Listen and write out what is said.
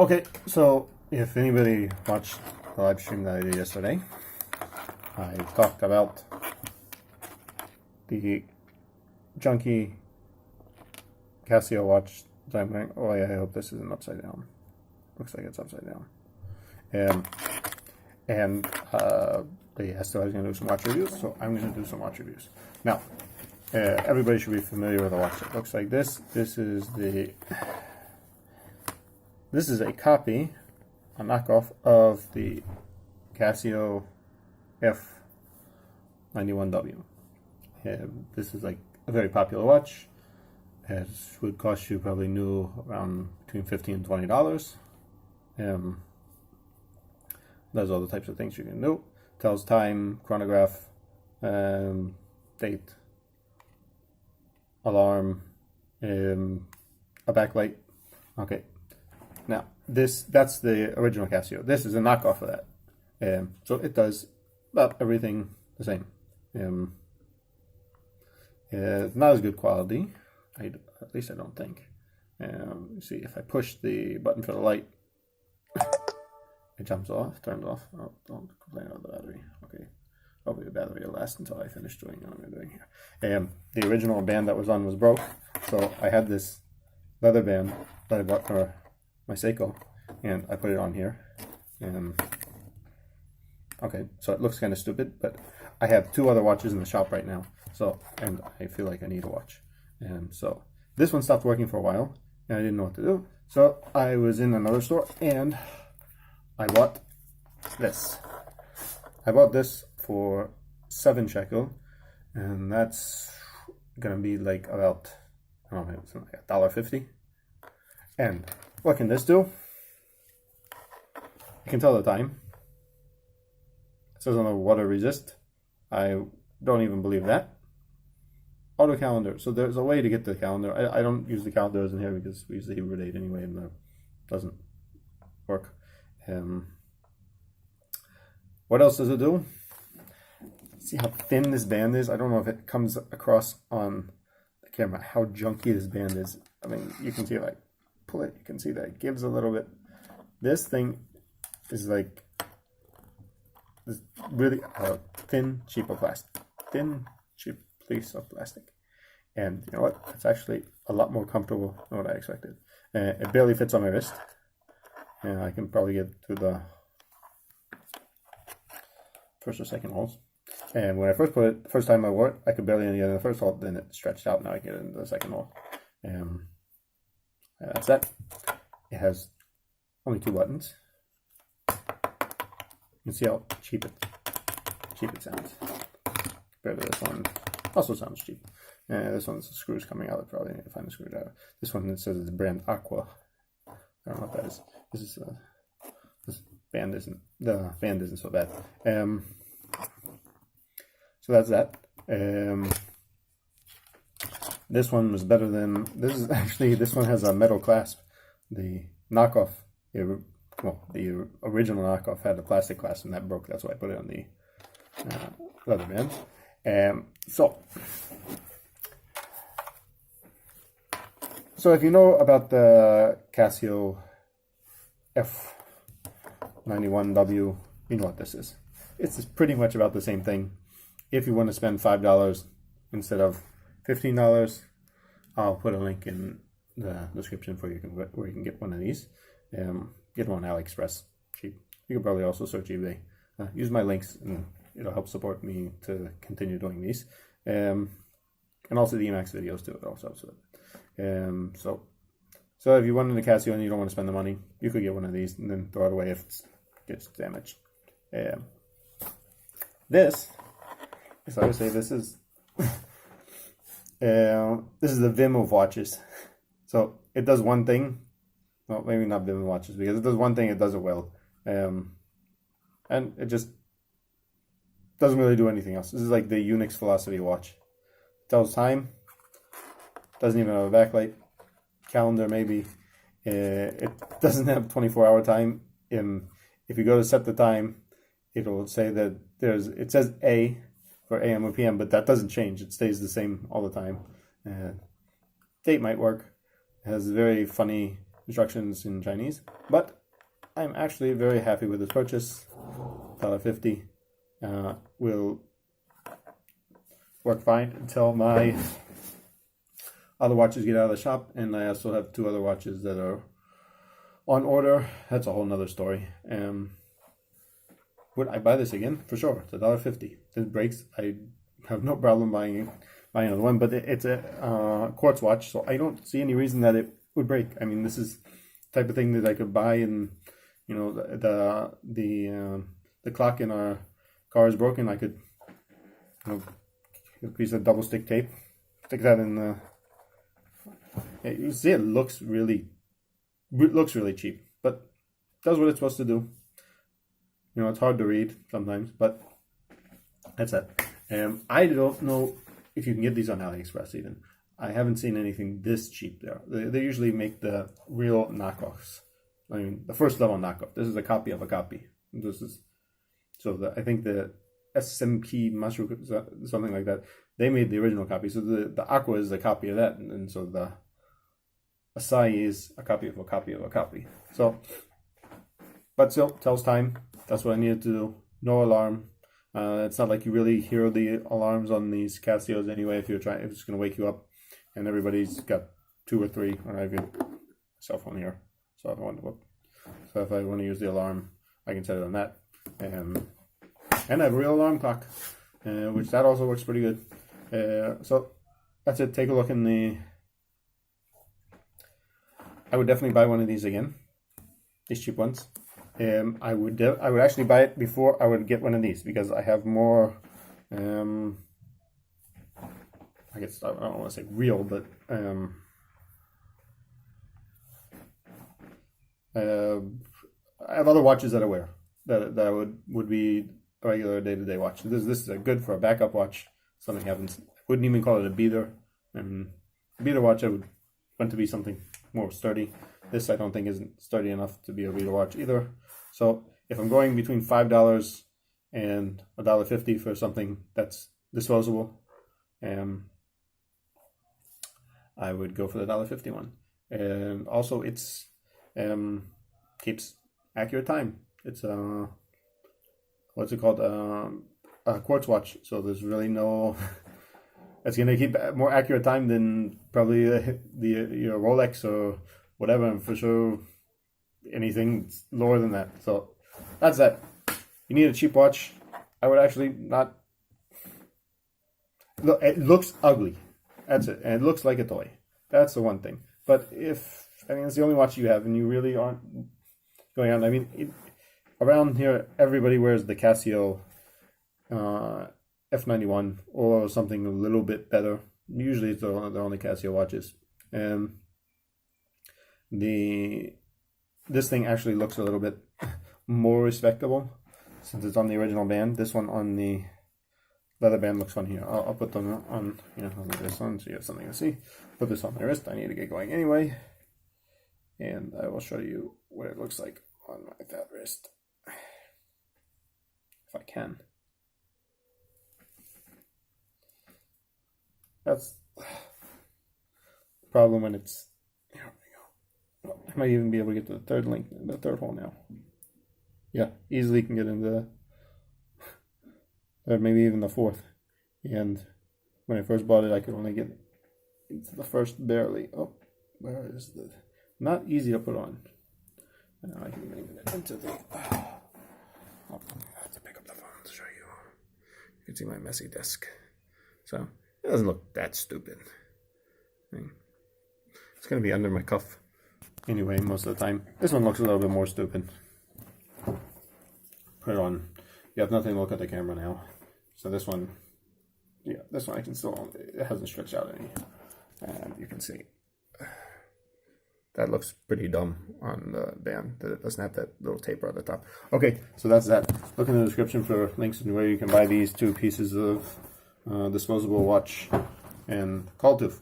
Okay, so if anybody watched the live stream that I did yesterday, I talked about the junky Casio watch that I'm wearing. Oh yeah, I hope this isn't upside down. Looks like it's upside down. And they asked if I was going to do some watch reviews, so I'm going to do some watch reviews. Now, everybody should be familiar with a watch that looks like this. This is a copy, a knockoff of the Casio f91w. This is like a very popular watch. It would cost you probably new around between $15 and $20. Does all the types of things you can do. Tells time, chronograph, date, alarm, a backlight. Okay. Now, that's the original Casio. This is a knockoff of that. So it does about everything the same. Not as good quality, at least I don't think. You see, if I push the button for the light, it jumps off, turns off. Oh, don't complain about the battery. Okay. Hopefully the battery will last until I finish doing what I'm doing here. The original band that was on was broke, so I had this leather band that I bought for my Seiko, and I put it on here. Okay, so it looks kind of stupid, but I have two other watches in the shop right now, and I feel like I need a watch. And so this one stopped working for a while, and I didn't know what to do. So I was in another store, and I bought this. I bought this for 7 shekel, and that's gonna be like about, I don't know, it's like $1.50. And what can this do? You can tell the time. It says on the water resist. I don't even believe that. Auto calendar. So there's a way to get the calendar. I don't use the calendars in here because we use the Hebrew date anyway, and it doesn't work. What else does it do? See how thin this band is? I don't know if it comes across on the camera how junky this band is. I mean, you can see if I pull it, you can see that it gives a little bit. This thing is like this really thin, cheap of plastic. Thin, cheap piece of plastic. And you know what? It's actually a lot more comfortable than what I expected. It barely fits on my wrist. And I can probably get to the first or second holes. And when I first put it, the first time I wore it, I could barely get in the first hole, then it stretched out, now I get into the second hole. That's that. It has only 2 buttons. You can see how cheap it sounds. Compared to this one, also sounds cheap. This one's the screws coming out, I probably need to find the screwdriver. This one, it says it's brand Aqua. I don't know what that is. The band isn't so bad. So that's that. This one was better than this one has a metal clasp. The knockoff, the original knockoff had a plastic clasp, and that broke. That's why I put it on the leather band. So if you know about the Casio f91w, you know what this is. It's pretty much about the same thing. If you want to spend $5 instead of $15, I'll put a link in the description for where you can get one of these. Get one on AliExpress, cheap. You can probably also search eBay. Use my links, and it'll help support me to continue doing these. And also the Emacs videos too. It also helps with it. So if you wanted a Casio and you don't want to spend the money, you could get one of these and then throw it away if it gets damaged. This is, I would say, this is the Vim of watches. So it does one thing. Well, maybe not Vim of watches, because it does one thing, it does it well. And it just doesn't really do anything else. This is like the Unix philosophy watch. It tells time. Doesn't even have a backlight. Calendar maybe. It doesn't have 24-hour time. If you go to set the time, it'll say that it says A for AM or PM, but that doesn't change. It stays the same all the time. Date might work. It has very funny instructions in Chinese. But I'm actually very happy with this purchase. $1.50 will work fine until my other watches get out of the shop, and I also have 2 other watches that are on order. That's a whole nother story. Would I buy this again? For sure. It's $1.50. If it breaks, I have no problem buying another one. But it's a quartz watch, so I don't see any reason that it would break. I mean, this is the type of thing that I could buy, and you know, the clock in our car is broken. I could, you know, a piece of double stick tape, stick that in the. Yeah, you see, it looks really cheap, but does what it's supposed to do. You know, it's hard to read sometimes, but that's it. I don't know if you can get these on AliExpress even. I haven't seen anything this cheap there. They usually make the real knockoffs. I mean, the first level knockoff. This is a copy of a copy. This is I think the SMP Mushroom, something like that. They made the original copy. So the Aqua is a copy of that, and so the Acai is a copy of a copy of a copy. So, but still tells time. That's what I needed to do. No alarm. It's not like you really hear the alarms on these Casios anyway. If it's going to wake you up, and everybody's got 2 or 3. Or I have a cell phone here, so if I want to use the alarm, I can set it on that. And I have a real alarm clock, which that also works pretty good. So that's it. Take a look in the. I would definitely buy one of these again. These cheap ones. I would actually buy it before I would get one of these, because I have more. I guess I don't want to say real, but I have other watches that I wear that would be a regular day-to-day watch. This is a good for a backup watch. Something happens. I wouldn't even call it a beater. And a beater watch I would want to be something more sturdy. This I don't think isn't sturdy enough to be a beater watch either. So if I'm going between $5 and $1.50 for something that's disposable, I would go for the $1.50 one. And also it's keeps accurate time. It's what's it called? A quartz watch. So there's really no. It's gonna keep more accurate time than probably your Rolex or whatever. And for sure, anything lower than that. So that's that. You need a cheap watch. I would actually not. Look, it looks ugly. That's it, and it looks like a toy. That's the one thing. But if it's the only watch you have, and you really aren't going on. I mean, around here, everybody wears the Casio f91 or something a little bit better. Usually, it's the only Casio watches, and this thing actually looks a little bit more respectable since it's on the original band. This one on the leather band looks fun here. I'll put them on, like this one, so you have something to see. Put this on my wrist. I need to get going anyway, and I will show you what it looks like on that wrist, if I can. That's the problem when it's. Here we go. I might even be able to get to the third hole now. Yeah, easily can get into third, maybe even the fourth. And when I first bought it, I could only get into the first barely. Oh, where is the? Not easy to put on. Now I can even get into the. I have to pick up the phone to show you. You can see my messy desk. So it doesn't look that stupid. It's going to be under my cuff anyway most of the time. This one looks a little bit more stupid. Put it on. You have nothing to look at the camera now. So this one, this one I can still, it hasn't stretched out any. And you can see. That looks pretty dumb on the band, that it doesn't have that little taper at the top. Okay, so that's that. Look in the description for links and where you can buy these 2 pieces of disposable watch and call tooth.